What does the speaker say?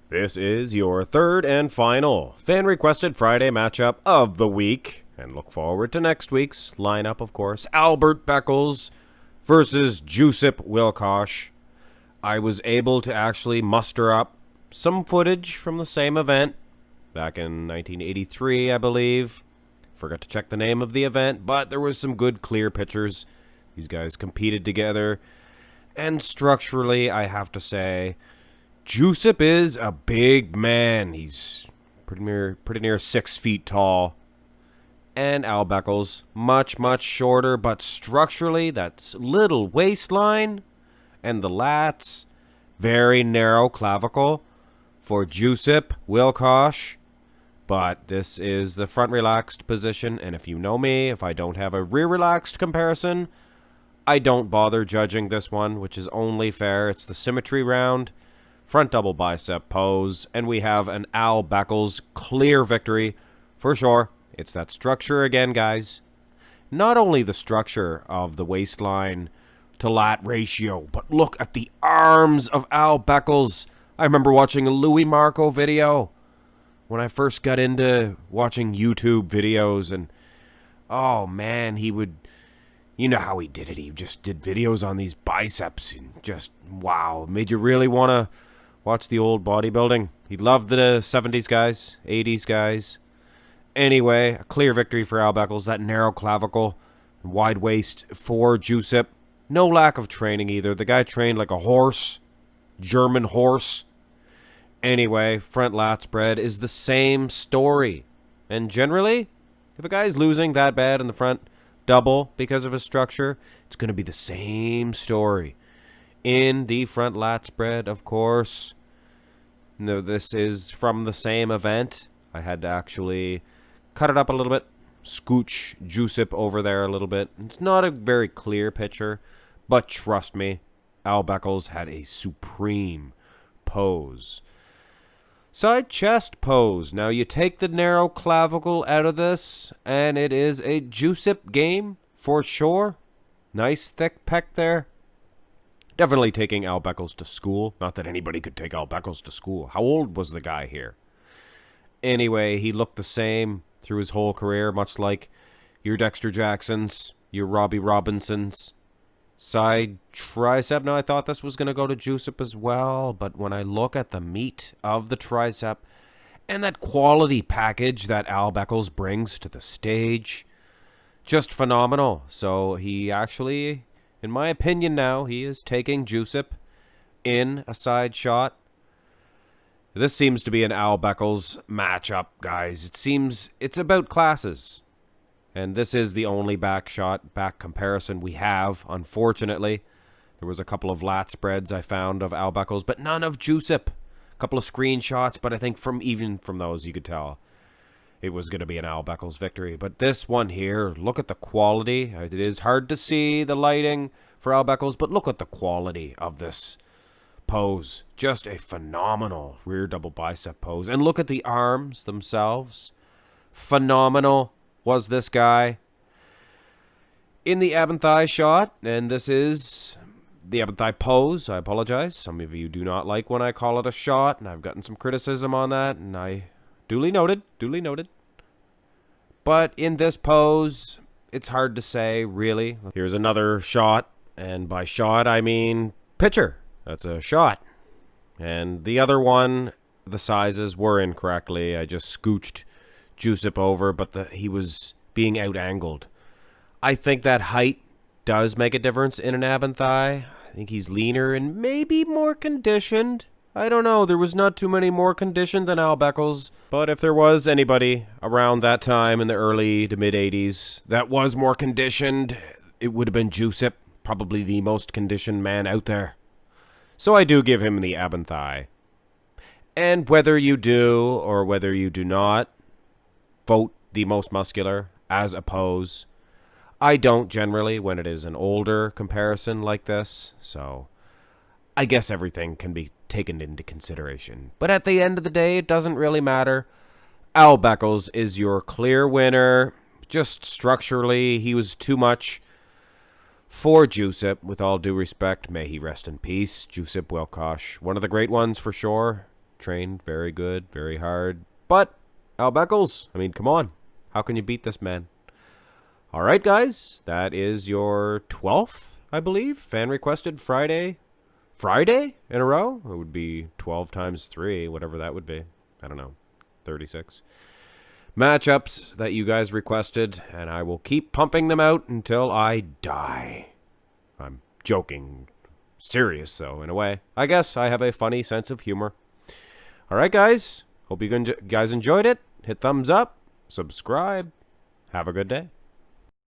This is your third and final fan-requested Friday matchup of the week. And look forward to next week's lineup, of course. Albert Beckles versus Jusup Wilkosz. I was able to actually muster up some footage from the same event back in 1983, I believe. Forgot to check the name of the event, but there was some good, clear pictures. These guys competed together. And structurally, I have to say, Jusup is a big man. He's pretty near 6 feet tall. And Al Beckles, much shorter, but structurally, that little waistline and the lats, very narrow clavicle for Jusup Wilkosz. But this is the front relaxed position, and if you know me, if I don't have a rear relaxed comparison, I don't bother judging this one, which is only fair. It's the symmetry round, front double bicep pose, and we have an Al Beckles clear victory for sure. It's that structure again, guys. Not only the structure of the waistline to lat ratio, but look at the arms of Al Beckles. I remember watching a Louis Marco video when I first got into watching YouTube videos, and oh man, he would, you know how he did it. He just did videos on these biceps, and just, wow, made you really want to watch the old bodybuilding. He loved the 70s guys, 80s guys. Anyway, a clear victory for Al Beckles. That narrow clavicle, wide waist for Jusup. No lack of training either. The guy trained like a horse, German horse. Anyway, front lat spread is the same story. And generally, if a guy's losing that bad in the front double because of his structure, it's going to be the same story. In the front lat spread, of course, no, this is from the same event. I had to actually cut it up a little bit, scooch Jusup over there a little bit. It's not a very clear picture, but trust me, Al Beckles had a supreme pose. Side chest pose. Now you take the narrow clavicle out of this, and it is a Jusup game for sure. Nice thick pec there. Definitely taking Al Beckles to school. Not that anybody could take Al Beckles to school. How old was the guy here? Anyway, he looked the same through his whole career, much like your Dexter Jacksons, your Robbie Robinsons. Side tricep. Now, I thought this was going to go to Jusup as well, but when I look at the meat of the tricep and that quality package that Al Beckles brings to the stage, just phenomenal. So he actually, in my opinion now, he is taking Jusup in a side shot. This seems to be an Al Beckles matchup, guys. It seems it's about classes. And this is the only back comparison we have, unfortunately. There was a couple of lat spreads I found of Al Beckles, but none of Jusup. A couple of screenshots, but I think even from those you could tell it was going to be an Al Beckles victory. But this one here, look at the quality. It is hard to see the lighting for Al Beckles, but look at the quality of this pose. Just a phenomenal rear double bicep pose. And look at the arms themselves. Phenomenal was this guy. In the ab and thigh shot, and this is the ab and thigh pose. I apologize. Some of you do not like when I call it a shot, and I've gotten some criticism on that, and I duly noted. But in this pose, it's hard to say, really. Here's another shot, and by shot, I mean picture. That's a shot. And the other one, the sizes were incorrectly. I just scooched Jusup over, but he was being out-angled. I think that height does make a difference in an ab and thigh. I think he's leaner and maybe more conditioned. I don't know. There was not too many more conditioned than Al Beckles. But if there was anybody around that time in the early to mid-'80s that was more conditioned, it would have been Jusup. Probably the most conditioned man out there. So I do give him the ab and thigh. And whether you do or whether you do not vote the most muscular as a pose, I don't generally when it is an older comparison like this. So I guess everything can be taken into consideration. But at the end of the day, it doesn't really matter. Al Beckles is your clear winner. Just structurally, he was too much for Jusup, with all due respect. May he rest in peace. Jusup Wilkosz, one of the great ones for sure. trained very good, very hard. But Al Beckles, I mean, come on. How can you beat this man? All right, guys, that is your 12th, I believe, fan-requested Friday in a row. It would be 12 times 3, whatever that would be. I don't know, 36 matchups that you guys requested, and I will keep pumping them out until I die. I'm joking. Serious, though, in a way. I guess I have a funny sense of humor. All right, guys. Hope you guys enjoyed it. Hit thumbs up. Subscribe. Have a good day.